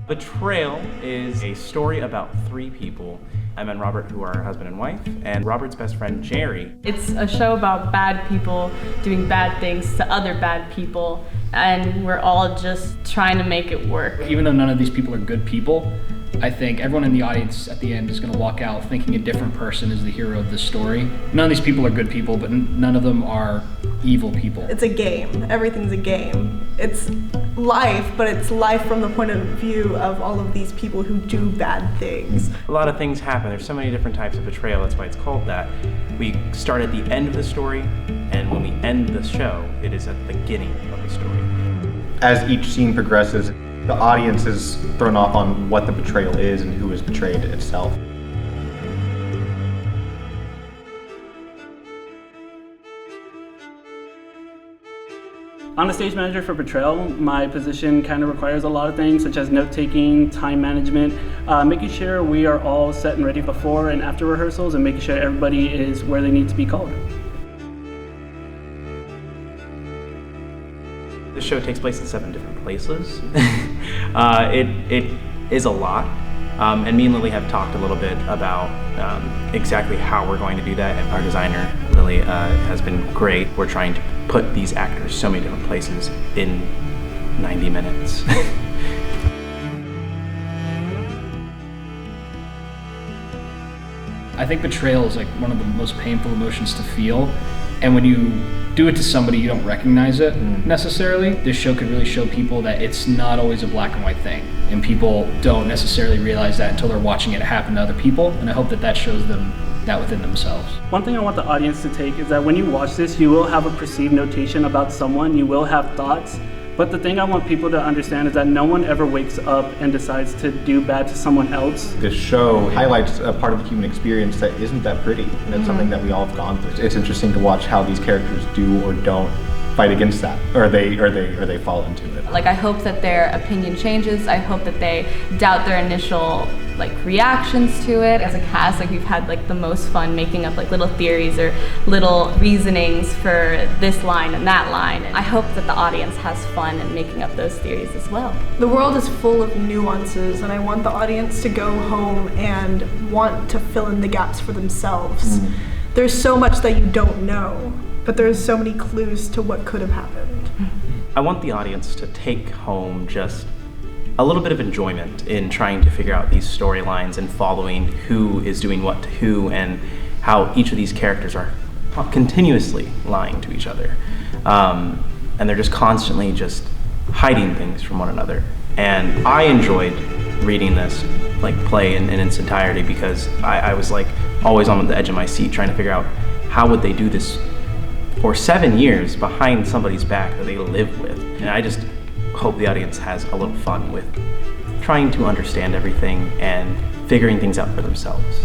Betrayal is a story about three people, Emma and Robert, who are husband and wife, and Robert's best friend, Jerry. It's a show about bad people doing bad things to other bad people, and we're all just trying to make it work. Even though none of these people are good people, I think everyone in the audience at the end is going to walk out thinking a different person is the hero of this story. None of these people are good people, but none of them are evil people. It's a game. Everything's a game. It's life, but it's life from the point of view of all of these people who do bad things. A lot of things happen. There's so many different types of betrayal. That's why it's called that. We start at the end of the story, and when we end the show, it is at the beginning of the story. As each scene progresses, the audience is thrown off on what the betrayal is and who is betrayed itself. I'm the stage manager for Betrayal. My position kind of requires a lot of things, such as note-taking, time management, making sure we are all set and ready before and after rehearsals, and making sure everybody is where they need to be called. The show takes place in 7 different places. It is a lot, and me and Lily have talked a little bit about exactly how we're going to do that. And our designer, Lily, has been great. We're trying to put these actors so many different places in 90 minutes. I think betrayal is like one of the most painful emotions to feel, and when you do it to somebody you don't recognize it necessarily, this show could really show people that it's not always a black and white thing, and people don't necessarily realize that until they're watching it happen to other people, and I hope that that shows them that within themselves. One thing I want the audience to take is that when you watch this, you will have a perceived notation about someone, you will have thoughts, but the thing I want people to understand is that no one ever wakes up and decides to do bad to someone else. This show highlights a part of the human experience that isn't that pretty, and it's something that we all have gone through. It's interesting to watch how these characters do or don't fight against that, or they fall into it. Like, I hope that their opinion changes. I hope that they doubt their initial reactions to it. As a cast, we've had the most fun making up little theories or little reasonings for this line and that line. And I hope that the audience has fun in making up those theories as well. The world is full of nuances, and I want the audience to go home and want to fill in the gaps for themselves. There's so much that you don't know, but there's so many clues to what could have happened. I want the audience to take home just a little bit of enjoyment in trying to figure out these storylines and following who is doing what to who, and how each of these characters are continuously lying to each other. And they're just constantly just hiding things from one another. And I enjoyed reading this play in its entirety, because I was always on the edge of my seat trying to figure out how would they do this for 7 years behind somebody's back that they live with. And I just hope the audience has a little fun with trying to understand everything and figuring things out for themselves.